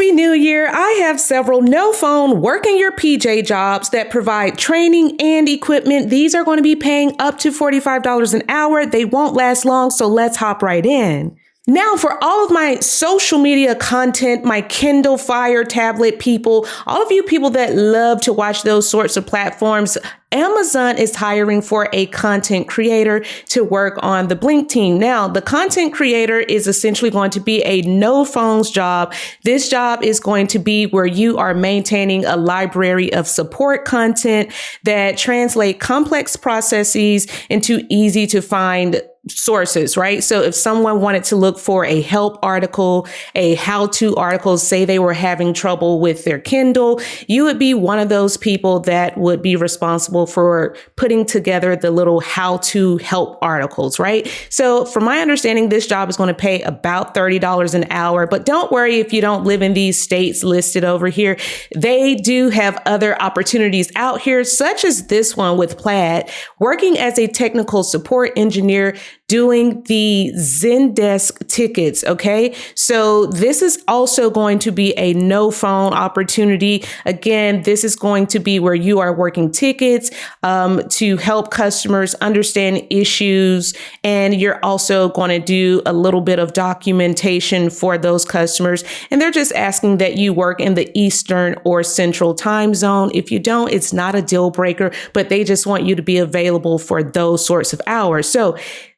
Happy New Year. I have several no phone work in your PJ jobs that provide training and equipment. These are going to be paying up to $45 an hour. They won't last long, so let's hop right in. Now, for all of my social media content, my Kindle Fire tablet people, all of you people that love to watch those sorts of platforms, Amazon is hiring for a content creator to work on the Blink team. Now, the content creator is essentially going to be a no phones job. This job is going to be where you are maintaining a library of support content that translate complex processes into easy to find sources, right? So if someone wanted to look for a help article, a how-to article, say they were having trouble with their Kindle, you would be one of those people that would be responsible for putting together the little how-to help articles, right? So from my understanding, this job is going to pay about $30 an hour, but don't worry if you don't live in these states listed over here. They do have other opportunities out here, such as this one with Plaid, working as a technical support engineer doing the Zendesk tickets. Okay. So this is also going to be a no phone opportunity. Again, this is going to be where you are working tickets, to help customers understand issues. And you're also going to do a little bit of documentation for those customers. And they're just asking that you work in the Eastern or Central time zone. If you don't, it's not a deal breaker, but they just want you to be available for those sorts of hours. So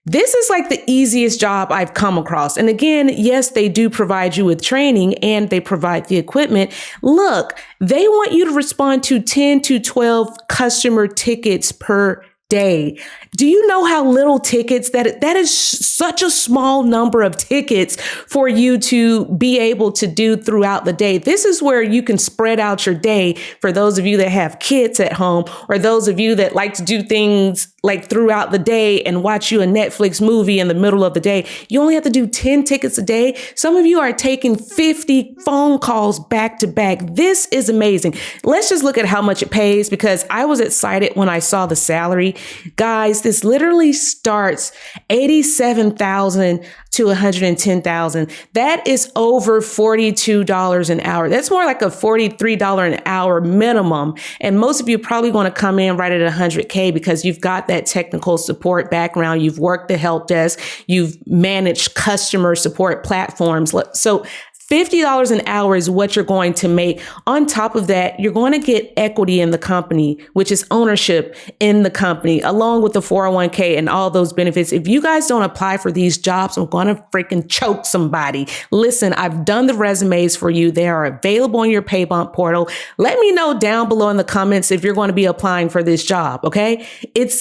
this is like the easiest job I've come across. And again, yes, they do provide you with training and they provide the equipment. Look, they want you to respond to 10 to 12 customer tickets per day. Do you know how little tickets that is such a small number of tickets for you to be able to do throughout the day? This is where you can spread out your day for those of you that have kids at home or those of you that like to do things like throughout the day and watch you a Netflix movie in the middle of the day. You only have to do 10 tickets a day. Some of you are taking 50 phone calls back to back. This is amazing. Let's just look at how much it pays because I was excited when I saw the salary. Guys, this literally starts $87,000 to $110,000. That is over $42 an hour. That's more like a $43 an hour minimum. And most of you probably want to come in right at $100K because you've got that technical support background. You've worked the help desk. You've managed customer support platforms. So $50 an hour is what you're going to make. On top of that, you're going to get equity in the company, which is ownership in the company, along with the 401k and all those benefits. If you guys don't apply for these jobs, I'm going to freaking choke somebody. Listen, I've done the resumes for you. They are available on your Paybump portal. Let me know down below in the comments if you're going to be applying for this job. Okay.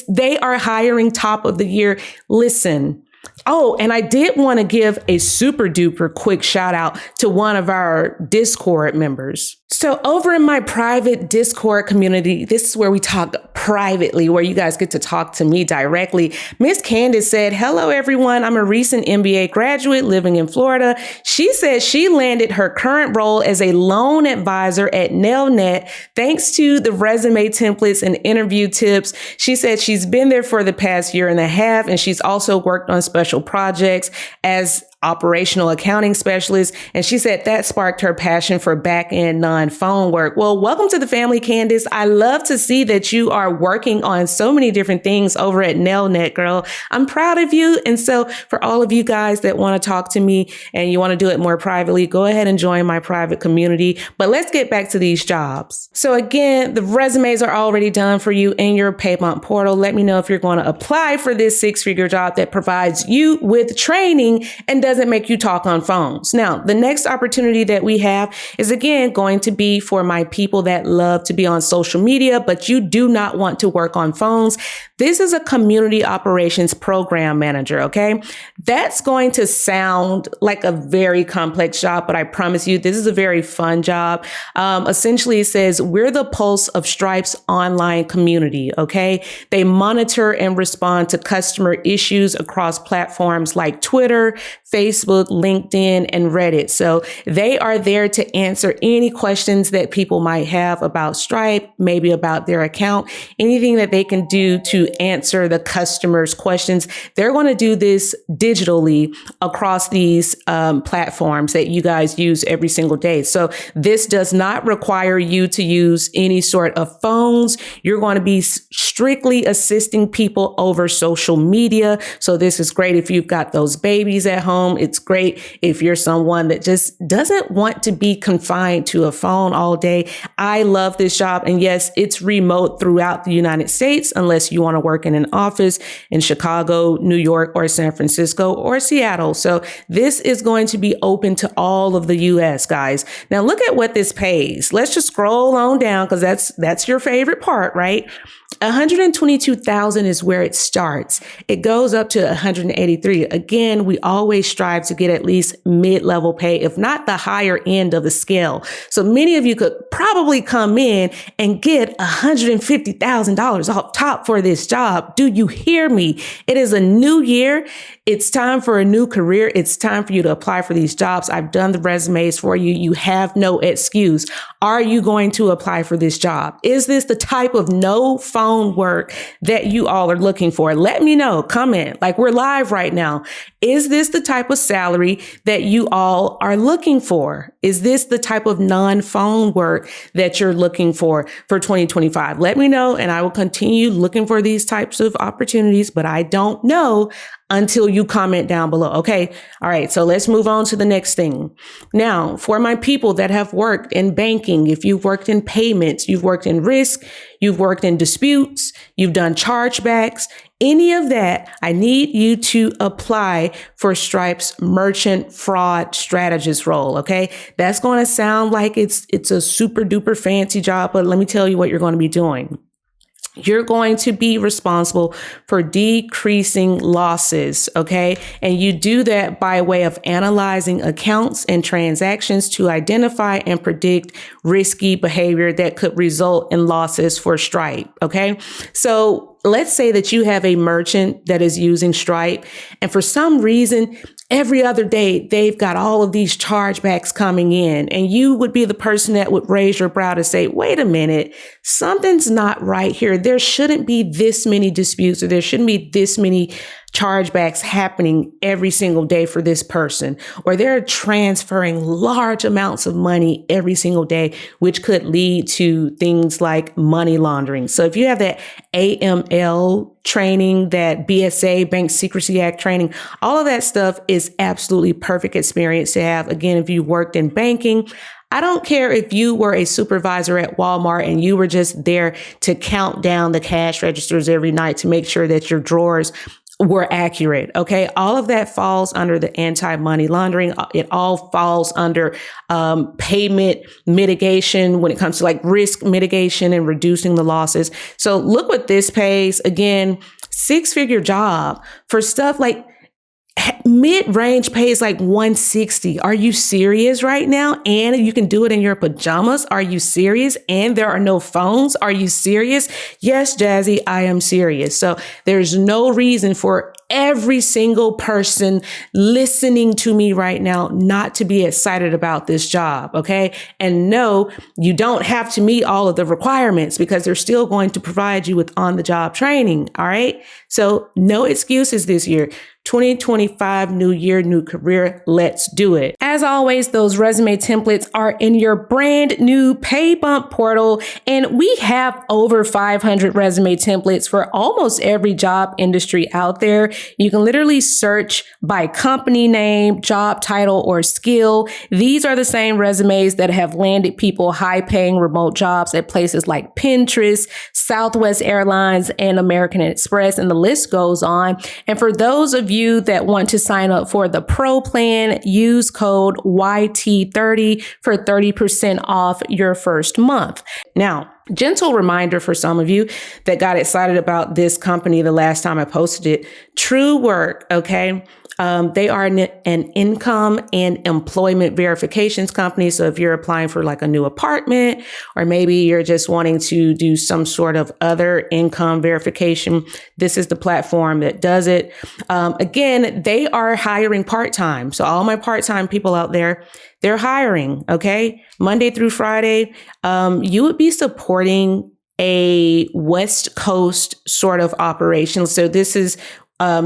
They are hiring top of the year. Listen. Oh, and I did want to give a super duper quick shout out to one of our Discord members. So over in my private Discord community, this is where we talk privately, where you guys get to talk to me directly. Miss Candace said, hello, everyone. I'm a recent MBA graduate living in Florida. She said she landed her current role as a loan advisor at Nelnet thanks to the resume templates and interview tips. She said she's been there for the past year and a half, and she's also worked on special projects as operational accounting specialist. And she said that sparked her passion for back-end non-phone work. Well, welcome to the family, Candace. I love to see that you are working on so many different things over at Nelnet, girl. I'm proud of you. And so for all of you guys that want to talk to me and you want to do it more privately, go ahead and join my private community. But let's get back to these jobs. So again, the resumes are already done for you in your Paybump portal. Let me know if you're going to apply for this six-figure job that provides you with training and doesn't make you talk on phones. Now, the next opportunity that we have is again going to be for my people that love to be on social media, but you do not want to work on phones. This is a community operations program manager. Okay. That's going to sound like a very complex job, but I promise you, this is a very fun job. Essentially, it says we're the pulse of Stripe's online community. Okay. They monitor and respond to customer issues across platforms like Twitter, Facebook, LinkedIn, and Reddit. So they are there to answer any questions that people might have about Stripe, maybe about their account, anything that they can do to to answer the customer's questions. They're going to do this digitally across these platforms that you guys use every single day. So this does not require you to use any sort of phones. You're going to be strictly assisting people over social media. So this is great if you've got those babies at home. It's great if you're someone that just doesn't want to be confined to a phone all day. I love this job. And yes, it's remote throughout the United States, unless you want to work in an office in Chicago, New York, or San Francisco, or Seattle. So this is going to be open to all of the US, guys. Now look at what this pays. Let's just scroll on down because that's your favorite part, right? 122,000 is where it starts. It goes up to 183. Again, we always strive to get at least mid-level pay, if not the higher end of the scale. So many of you could probably come in and get $150,000 off top for this job. Do you hear me? It is a new year. It's time for a new career. It's time for you to apply for these jobs. I've done the resumes for you. You have no excuse. Are you going to apply for this job? Is this the type of no phone work that you all are looking for? Let me know. Comment. Like, we're live right now. Is this the type of salary that you all are looking for? Is this the type of non-phone work that you're looking for 2025? Let me know, and I will continue looking for these types of opportunities, but I don't know until you comment down below. Okay. All right. So let's move on to the next thing. Now, for my people that have worked in banking, if you've worked in payments, you've worked in risk, you've worked in disputes, you've done chargebacks, any of that, I need you to apply for Stripe's merchant fraud strategist role. Okay. That's going to sound like it's a super duper fancy job, but let me tell you what you're going to be doing. You're going to be responsible for decreasing losses, okay? And you do that by way of analyzing accounts and transactions to identify and predict risky behavior that could result in losses for Stripe, okay? So let's say that you have a merchant that is using Stripe, and for some reason, every other day, they've got all of these chargebacks coming in, and you would be the person that would raise your brow to say, wait a minute, something's not right here. There shouldn't be this many disputes, or there shouldn't be this many chargebacks happening every single day for this person, or they're transferring large amounts of money every single day, which could lead to things like money laundering. So if you have that AML training, that BSA, Bank Secrecy Act training, all of that stuff is absolutely perfect experience to have. Again, if you worked in banking, I don't care if you were a supervisor at Walmart and you were just there to count down the cash registers every night to make sure that your drawers were accurate. Okay. All of that falls under the anti-money laundering. It all falls under payment mitigation when it comes to like risk mitigation and reducing the losses. So look what this pays. Again, 6-figure job for stuff like mid-range pays like 160. Are you serious right now? And you can do it in your pajamas. Are you serious? And there are no phones. Are you serious? Yes, Jazzy, I am serious. So there's no reason for every single person listening to me right now not to be excited about this job. Okay. And no, you don't have to meet all of the requirements because they're still going to provide you with on-the-job training. All right. So no excuses this year. 2025, new year, new career. Let's do it. As always, those resume templates are in your brand new Paybump portal, and we have over 500 resume templates for almost every job industry out there. You can literally search by company name, job title, or skill. These are the same resumes that have landed people high-paying remote jobs at places like Pinterest, Southwest Airlines, and American Express, and the list goes on. And for those of you that want to sign up for the Pro plan, use code YT30 for 30% off your first month. Now, gentle reminder for some of you that got excited about this company the last time I posted it, Truework, okay? They are an income and employment verifications company. So if you're applying for like a new apartment, or maybe you're just wanting to do some sort of other income verification, this is the platform that does it. Again, they are hiring part-time. So all my part-time people out there, they're hiring, okay? Monday through Friday. You would be supporting a West Coast sort of operation. So this is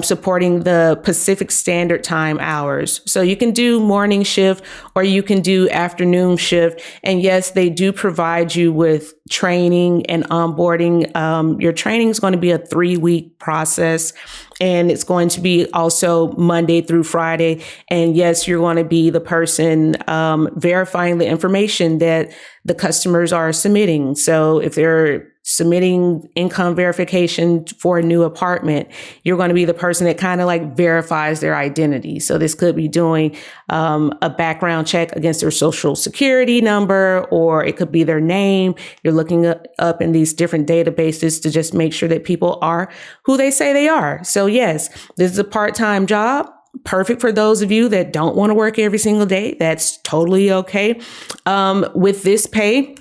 supporting the Pacific Standard Time hours. So you can do morning shift or you can do afternoon shift. And yes, they do provide you with training and onboarding. Your training is going to be a 3-week process. And it's going to be also Monday through Friday. And yes, you're going to be the person verifying the information that the customers are submitting. So if they're submitting income verification for a new apartment, you're going to be the person that kind of like verifies their identity. So this could be doing a background check against their social security number, or it could be their name. You're looking up in these different databases to just make sure that people are who they say they are. So yes, this is a part-time job. Perfect for those of you that don't want to work every single day. That's totally okay. With this pay,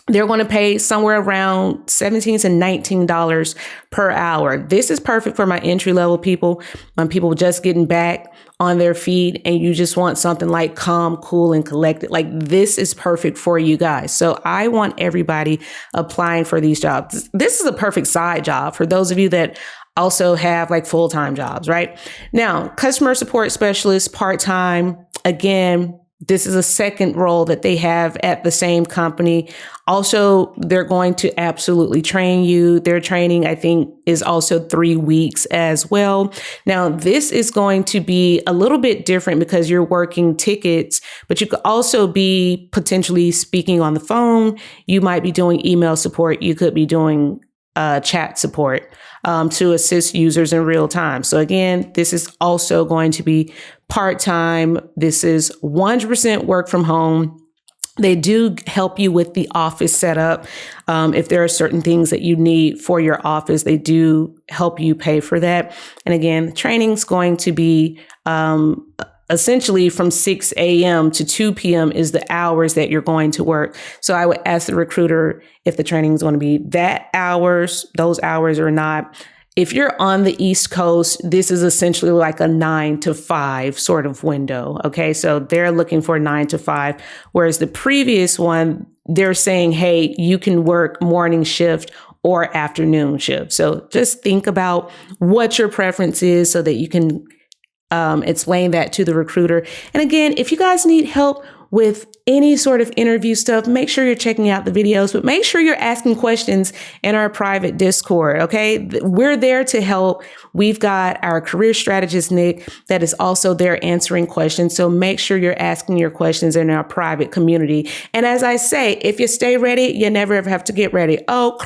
they're going to pay somewhere around $17 to $19 per hour. This is perfect for my entry-level people, when people just getting back on their feet and you just want something like calm, cool, and collected. Like, this is perfect for you guys. So I want everybody applying for these jobs. This is a perfect side job for those of you that also have like full-time jobs, right? Now, customer support specialist, part-time. Again, this is a second role that they have at the same company. Also, they're going to absolutely train you. Their training, I think, is also 3 weeks as well. Now, this is going to be a little bit different because you're working tickets, but you could also be potentially speaking on the phone. You might be doing email support. You could be doing chat support to assist users in real time. So again, this is also going to be part-time. This is 100% work from home. They do help you with the office setup. If there are certain things that you need for your office, they do help you pay for that. And again, training is going to be essentially from 6 a.m. to 2 p.m. is the hours that you're going to work. So I would ask the recruiter if the training is going to be those hours or not. If you're on the East Coast, this is essentially like a 9 to 5 sort of window. Okay. So they're looking for 9 to 5, whereas the previous one, they're saying, hey, you can work morning shift or afternoon shift. So just think about what your preference is so that you can explain that to the recruiter. And again, if you guys need help with any sort of interview stuff, make sure you're checking out the videos, but make sure you're asking questions in our private Discord. Okay. We're there to help. We've got our career strategist, Nick, that is also there answering questions. So make sure you're asking your questions in our private community. And as I say, if you stay ready, you never ever have to get ready. Oh,